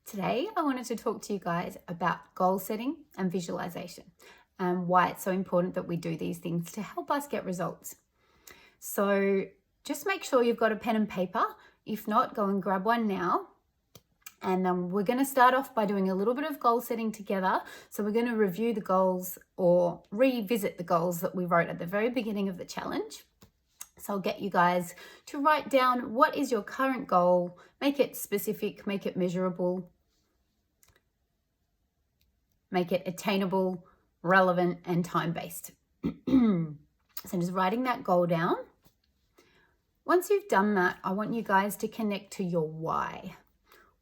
Today, I wanted to talk to you guys about goal setting and visualization and why it's so important that we do these things to help us get results. So just make sure you've got a pen and paper. If not, go and grab one now. And we're going to start off by doing a little bit of goal setting together. So we're going to review the goals or revisit the goals that we wrote at the very beginning of the challenge. So I'll get you guys to write down what is your current goal, make it specific, make it measurable, make it attainable, relevant, and time-based. So just writing that goal down. Once you've done that, I want you guys to connect to your why.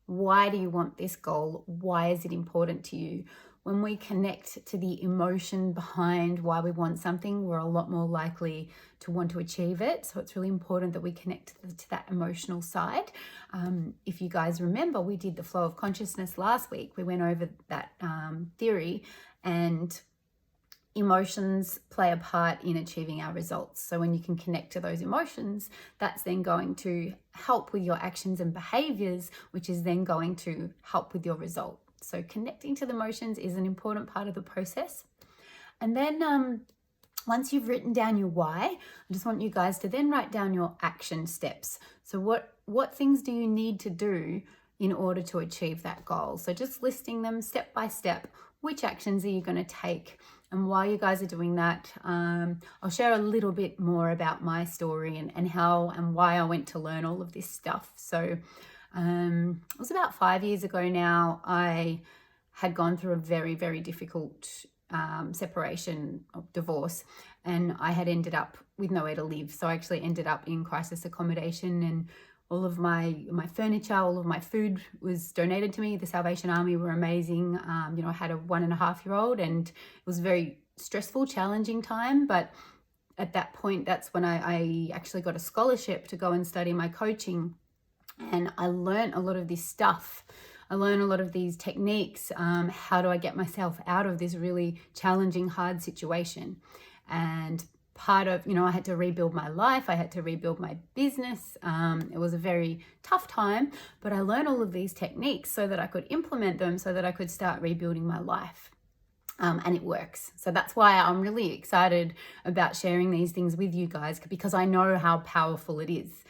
Why do you want this goal? Why is it important to you? When we connect to the emotion behind why we want something, we're a lot more likely to want to achieve it. So it's really important that we connect to that emotional side. If you guys remember, we did the flow of consciousness last week. We went over that theory, and emotions play a part in achieving our results. So when you can connect to those emotions, that's then going to help with your actions and behaviors, which is then going to help with your result. So connecting to the emotions is an important part of the process. And then once you've written down your why, I just want you guys to then write down your action steps. So what things do you need to do in order to achieve that goal? So just listing them step by step. Which actions are you going to take? And while you guys are doing that, I'll share a little bit more about my story and how and why I went to learn all of this stuff. So it was about 5 years ago now. I had gone through a very, very difficult separation of divorce, and I had ended up with nowhere to live. So I actually ended up in crisis accommodation, and all of my furniture, all of my food was donated to me. The Salvation Army were amazing. I had a 1.5-year-old, and it was a very stressful, challenging time. But at that point, that's when I actually got a scholarship to go and study my coaching. And I learned a lot of this stuff. I learned a lot of these techniques. How do I get myself out of this really challenging, hard situation? And part of, I had to rebuild my life. I had to rebuild my business. It was a very tough time, but I learned all of these techniques so that I could implement them, so that I could start rebuilding my life. And it works. So that's why I'm really excited about sharing these things with you guys, because I know how powerful it is.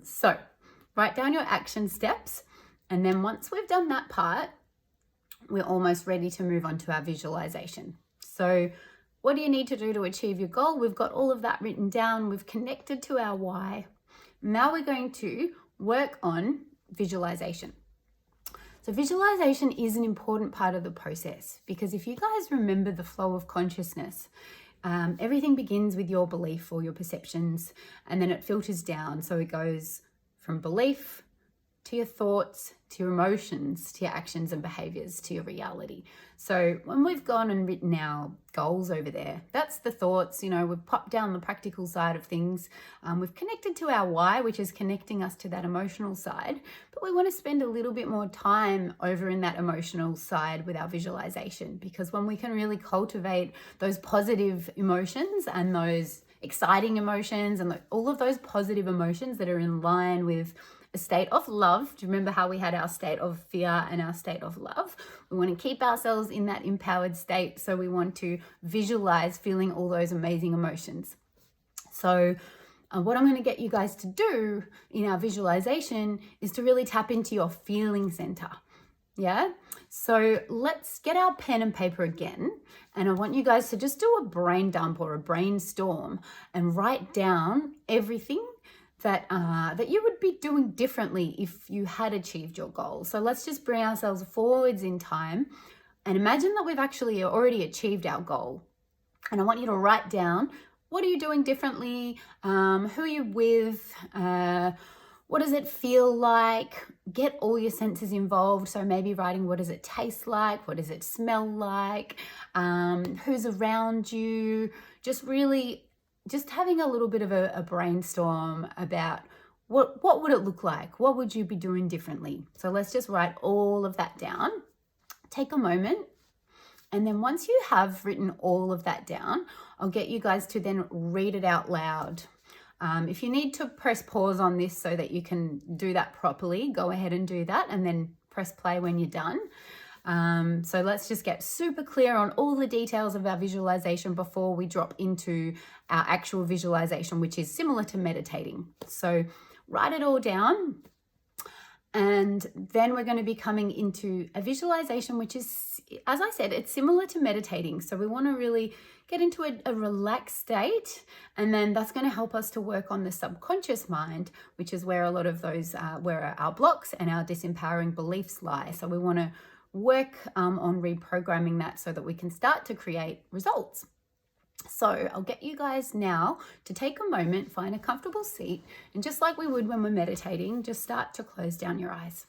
So write down your action steps. And then once we've done that part, we're almost ready to move on to our visualization. So what do you need to do to achieve your goal? We've got all of that written down. We've connected to our why. Now we're going to work on visualization. So visualization is an important part of the process, because if you guys remember the flow of consciousness, everything begins with your belief or your perceptions, and then it filters down. So it goes from belief to your thoughts, to your emotions, to your actions and behaviors, to your reality. So when we've gone and written our goals over there, that's the thoughts. We've popped down the practical side of things. We've connected to our why, which is connecting us to that emotional side. But we want to spend a little bit more time over in that emotional side with our visualization, because when we can really cultivate those positive emotions and those exciting emotions and all of those positive emotions that are in line with a state of love. Do you remember how we had our state of fear and our state of love? We want to keep ourselves in that empowered state. So we want to visualize feeling all those amazing emotions. So what I'm going to get you guys to do in our visualization is to really tap into your feeling center. Yeah. So let's get our pen and paper again. And I want you guys to just do a brain dump or a brainstorm and write down everything that you would be doing differently if you had achieved your goal. So let's just bring ourselves forwards in time and imagine that we've actually already achieved our goal. And I want you to write down, what are you doing differently? Who are you with? What does it feel like? Get all your senses involved. So maybe writing, what does it taste like? What does it smell like? Who's around you? Just having a little bit of a brainstorm about what would it look like? What would you be doing differently? So let's just write all of that down. Take a moment. And then once you have written all of that down, I'll get you guys to then read it out loud. If you need to press pause on this so that you can do that properly, go ahead and do that and then press play when you're done. So let's just get super clear on all the details of our visualization before we drop into our actual visualization, which is similar to meditating. So write it all down. And then we're going to be coming into a visualization, which is, as I said, it's similar to meditating. So we want to really get into a relaxed state. And then that's going to help us to work on the subconscious mind, which is where a lot of those, where our blocks and our disempowering beliefs lie. So we want to work on reprogramming that so that we can start to create results. So I'll get you guys now to take a moment, find a comfortable seat, and just like we would when we're meditating, just start to close down your eyes.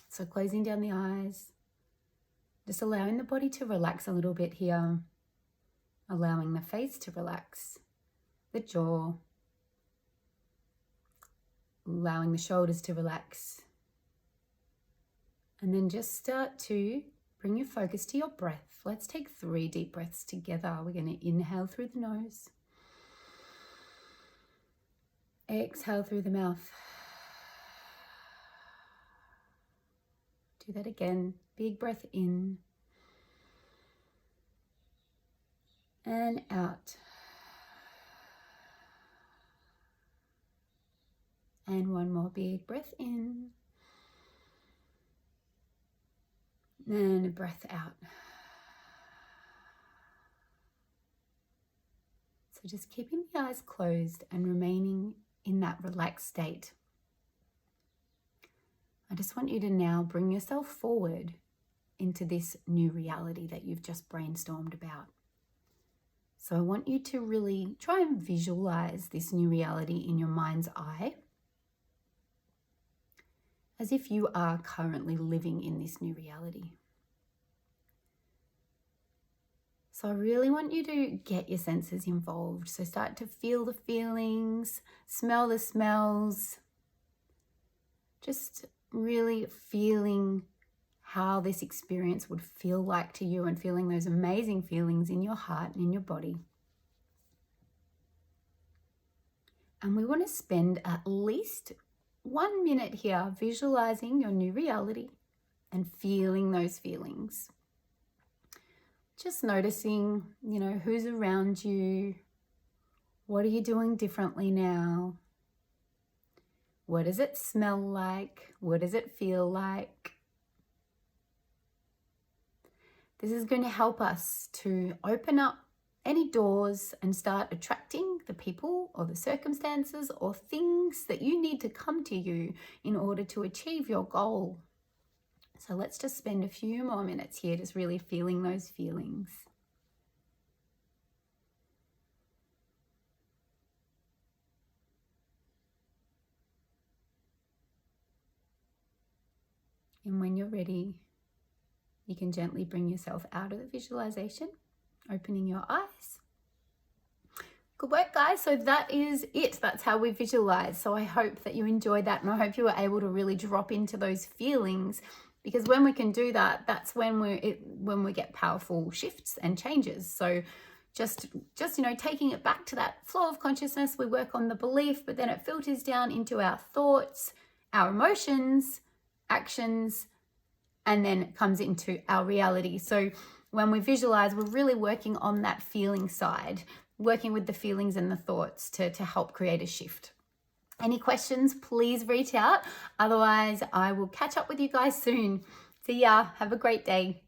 So closing down the eyes, just allowing the body to relax a little bit here, allowing the face to relax, the jaw, allowing the shoulders to relax, and then just start to bring your focus to your breath. Let's take 3 deep breaths together. We're going to inhale through the nose. Exhale through the mouth. Do that again. Big breath in. And out. And one more big breath in. And a breath out. So just keeping the eyes closed and remaining in that relaxed state. I just want you to now bring yourself forward into this new reality that you've just brainstormed about. So I want you to really try and visualize this new reality in your mind's eye, as if you are currently living in this new reality. So I really want you to get your senses involved. So start to feel the feelings, smell the smells, just really feeling how this experience would feel like to you and feeling those amazing feelings in your heart and in your body. And we want to spend at least 1 minute here visualizing your new reality and feeling those feelings. Just noticing, who's around you. What are you doing differently now? What does it smell like? What does it feel like? This is going to help us to open up any doors and start attracting the people or the circumstances or things that you need to come to you in order to achieve your goal. So let's just spend a few more minutes here just really feeling those feelings. And when you're ready, you can gently bring yourself out of the visualization, opening your eyes. Good work, guys. So that is it. That's how we visualize. So I hope that you enjoyed that, and I hope you were able to really drop into those feelings, because when we can do that, that's when we get powerful shifts and changes. So just taking it back to that flow of consciousness, we work on the belief, but then it filters down into our thoughts, our emotions, actions, and then it comes into our reality. So when we visualize, we're really working on that feeling side, working with the feelings and the thoughts to help create a shift. Any questions, please reach out. Otherwise, I will catch up with you guys soon. See ya. Have a great day.